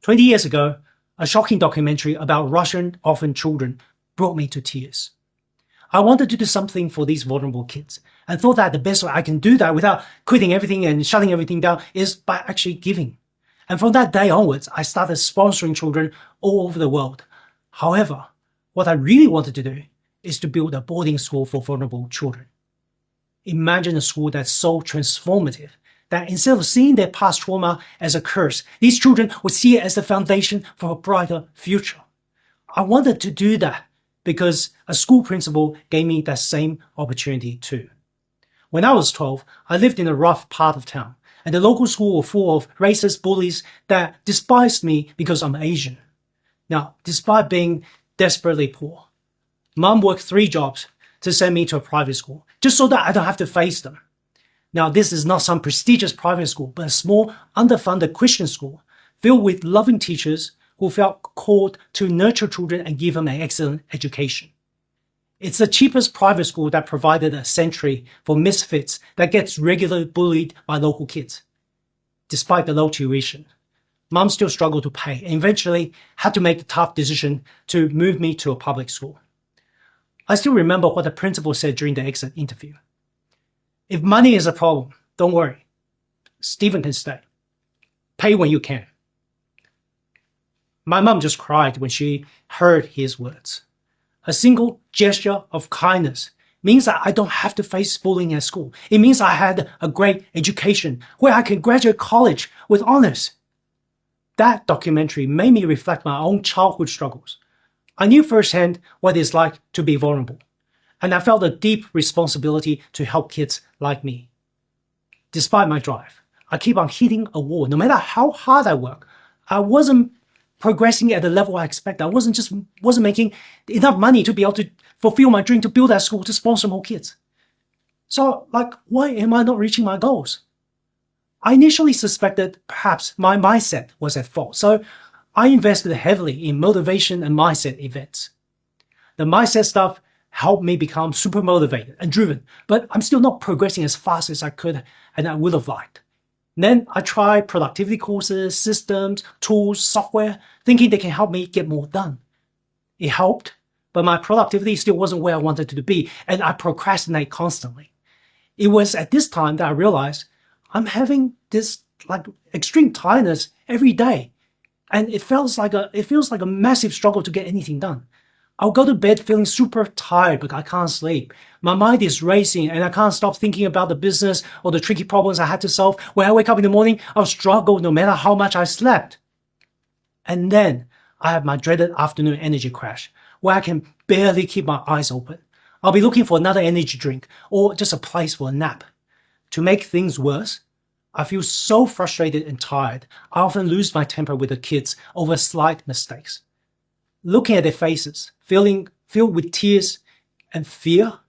20 years ago, a shocking documentary about Russian orphan children brought me to tears. I wanted to do something for these vulnerable kids and thought that the best way I can do that without quitting everything and shutting everything down is by actually giving. And from that day onwards, I started sponsoring children all over the world. However, what I really wanted to do is to build a boarding school for vulnerable children. Imagine a school that's so transformative that instead of seeing their past trauma as a curse, these children would see it as the foundation for a brighter future. I wanted to do that because a school principal gave me that same opportunity too. When I was 12, I lived in a rough part of town, and the local school was full of racist bullies that despised me because I'm Asian. Now, despite being desperately poor, Mom worked 3 jobs to send me to a private school, just so that I don't have to face them. Now, this is not some prestigious private school, but a small, underfunded Christian school filled with loving teachers who felt called to nurture children and give them an excellent education. It's the cheapest private school that provided a sanctuary for misfits that gets regularly bullied by local kids. Despite the low tuition, Mom still struggled to pay and eventually had to make the tough decision to move me to a public school. I still remember what the principal said during the exit interview. If money is a problem, don't worry. Stephen can stay. Pay when you can. My mom just cried when she heard his words. A single gesture of kindness means that I don't have to face bullying at school. It means I had a great education where I can graduate college with honors. That documentary made me reflect my own childhood struggles. I knew firsthand what it's like to be vulnerable, and I felt a deep responsibility to help kids like me. Despite my drive, I keep on hitting a wall. No matter how hard I work, I wasn't progressing at the level I expected. I wasn't making enough money to be able to fulfill my dream to build that school to sponsor more kids. So, why am I not reaching my goals? I initially suspected perhaps my mindset was at fault, so I invested heavily in motivation and mindset events. The mindset stuff helped me become super motivated and driven, but I'm still not progressing as fast as I could and I would have liked. Then I tried productivity courses, systems, tools, software, thinking they can help me get more done. It helped, but my productivity still wasn't where I wanted it to be, and I procrastinate constantly. It was at this time that I realized I'm having this extreme tiredness every day, and it feels like a massive struggle to get anything done. I'll go to bed feeling super tired, but I can't sleep. My mind is racing and I can't stop thinking about the business or the tricky problems I had to solve. When I wake up in the morning, I'll struggle no matter how much I slept. And then I have my dreaded afternoon energy crash, where I can barely keep my eyes open. I'll be looking for another energy drink or just a place for a nap. To make things worse, I feel so frustrated and tired, I often lose my temper with the kids over slight mistakes. Looking at their faces, filled with tears and fear,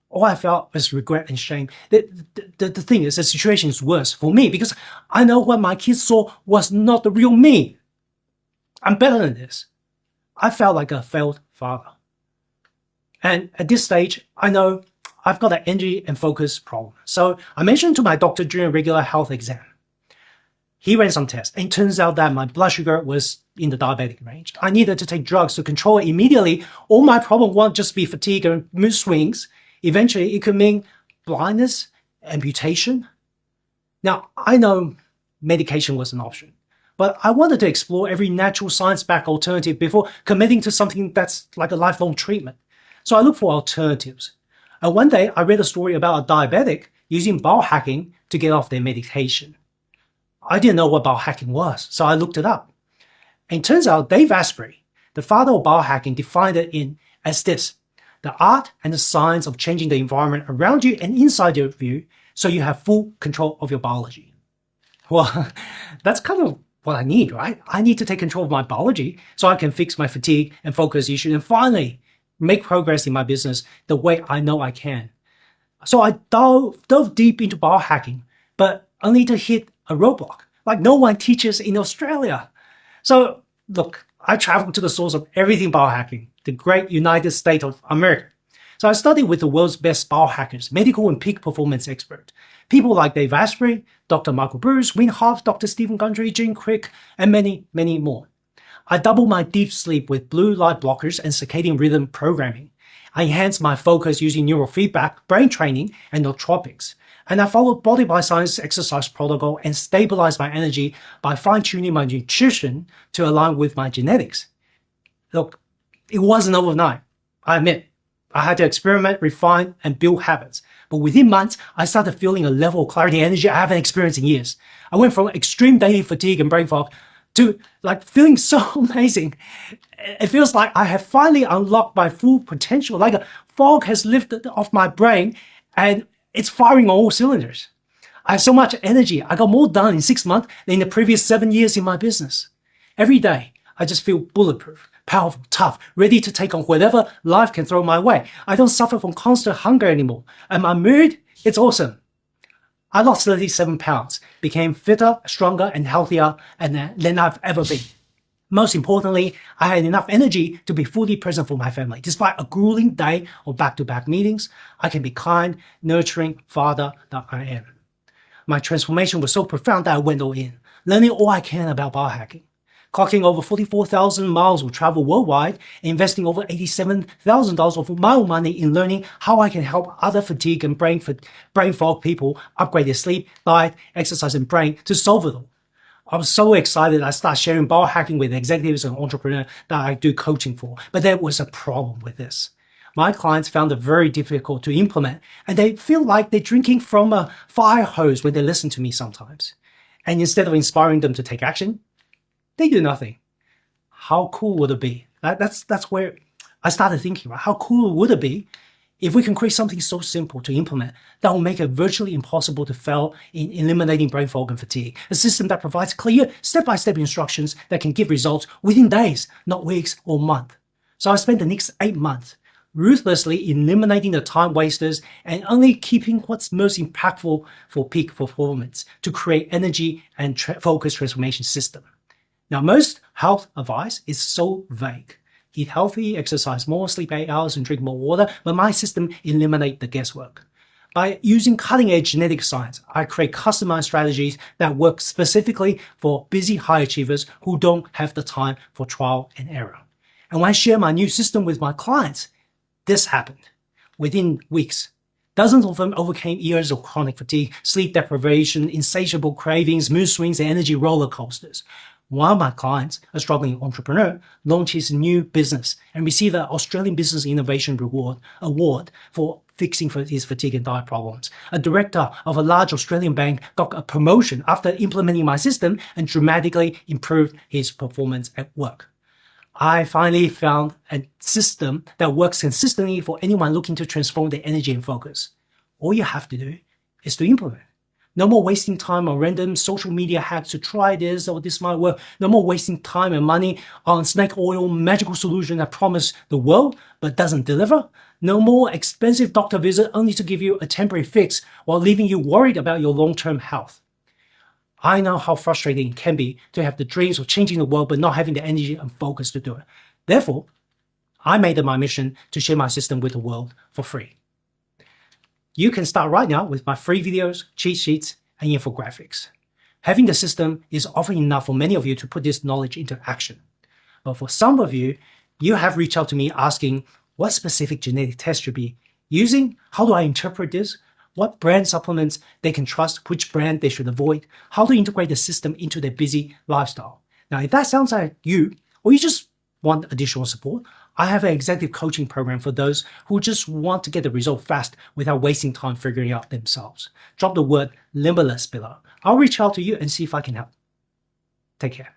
all I felt was regret and shame. The thing is, the situation is worse for me because I know what my kids saw was not the real me. I'm better than this. I felt like a failed father. And at this stage, I know I've got an energy and focus problem. So I mentioned to my doctor during a regular health exam. He ran some tests, and it turns out that my blood sugar was in the diabetic range. I needed to take drugs to control it immediately, or my problem won't just be fatigue and mood swings. Eventually, it could mean blindness, amputation. Now, I know medication was an option, but I wanted to explore every natural science-backed alternative before committing to something that's like a lifelong treatment. So I looked for alternatives. And one day, I read a story about a diabetic using biohacking to get off their medication. I didn't know what biohacking was, so I looked it up. And it turns out Dave Asprey, the father of biohacking, defined it as this: the art and the science of changing the environment around you and inside of you so you have full control of your biology. Well, that's kind of what I need, right? I need to take control of my biology so I can fix my fatigue and focus issues and finally make progress in my business the way I know I can. So I dove deep into biohacking, but only to hit a roadblock, like no one teaches in Australia. So look, I traveled to the source of everything biohacking, the great United States of America. So I studied with the world's best biohackers, medical and peak performance experts. People like Dave Asprey, Dr. Michael Bruce, Wim Hof, Dr. Stephen Gundry, Jim Quick, and many, many more. I doubled my deep sleep with blue light blockers and circadian rhythm programming. I enhanced my focus using neurofeedback, brain training, and nootropics. And I followed Body by Science exercise protocol and stabilized my energy by fine-tuning my nutrition to align with my genetics. Look, it wasn't overnight. I admit, I had to experiment, refine, and build habits. But within months, I started feeling a level of clarity and energy I haven't experienced in years. I went from extreme daily fatigue and brain fog to feeling so amazing. It feels like I have finally unlocked my full potential, like a fog has lifted off my brain and it's firing on all cylinders. I have so much energy. I got more done in 6 months than in the previous 7 years in my business. Every day, I just feel bulletproof, powerful, tough, ready to take on whatever life can throw my way. I don't suffer from constant hunger anymore. And my mood, it's awesome. I lost 37 pounds, became fitter, stronger, and healthier than I've ever been. Most importantly, I had enough energy to be fully present for my family. Despite a grueling day of back-to-back meetings, I can be kind, nurturing father that I am. My transformation was so profound that I went all in, learning all I can about biohacking. Clocking over 44,000 miles of travel worldwide, and investing over $87,000 of my own money in learning how I can help other fatigue and brain fog people upgrade their sleep, diet, exercise, and brain to solve it all. I was so excited I started sharing biohacking with executives and entrepreneurs that I do coaching for. But there was a problem with this. My clients found it very difficult to implement, and they feel like they're drinking from a fire hose when they listen to me sometimes. And instead of inspiring them to take action, they do nothing. How cool would it be? That's where I started thinking, right? How cool would it be if we can create something so simple to implement that will make it virtually impossible to fail in eliminating brain fog and fatigue? A system that provides clear step-by-step instructions that can give results within days, not weeks or months. So I spent the next 8 months ruthlessly eliminating the time wasters and only keeping what's most impactful for peak performance to create energy and focus transformation system. Now, most health advice is so vague. Eat healthy, exercise more, sleep 8 hours, and drink more water, but my system eliminates the guesswork. By using cutting-edge genetic science, I create customized strategies that work specifically for busy high achievers who don't have the time for trial and error. And when I share my new system with my clients, this happened. Within weeks, dozens of them overcame years of chronic fatigue, sleep deprivation, insatiable cravings, mood swings, and energy roller coasters. One of my clients, a struggling entrepreneur, launched his new business and received an Australian Business Innovation Award for fixing his fatigue and diet problems. A director of a large Australian bank got a promotion after implementing my system and dramatically improved his performance at work. I finally found a system that works consistently for anyone looking to transform their energy and focus. All you have to do is to implement. No more wasting time on random social media hacks to try this or this might work. No more wasting time and money on snake oil magical solution that promise the world but doesn't deliver. No more expensive doctor visit only to give you a temporary fix while leaving you worried about your long-term health. I know how frustrating it can be to have the dreams of changing the world but not having the energy and focus to do it. Therefore, I made it my mission to share my system with the world for free. You can start right now with my free videos, cheat sheets, and infographics. Having the system is often enough for many of you to put this knowledge into action. But for some of you, you have reached out to me asking what specific genetic test should be using, how do I interpret this, what brand supplements they can trust, which brand they should avoid, how to integrate the system into their busy lifestyle. Now, if that sounds like you, or you just want additional support, I have an executive coaching program for those who just want to get the result fast without wasting time figuring out themselves. Drop the word limitless below. I'll reach out to you and see if I can help. Take care.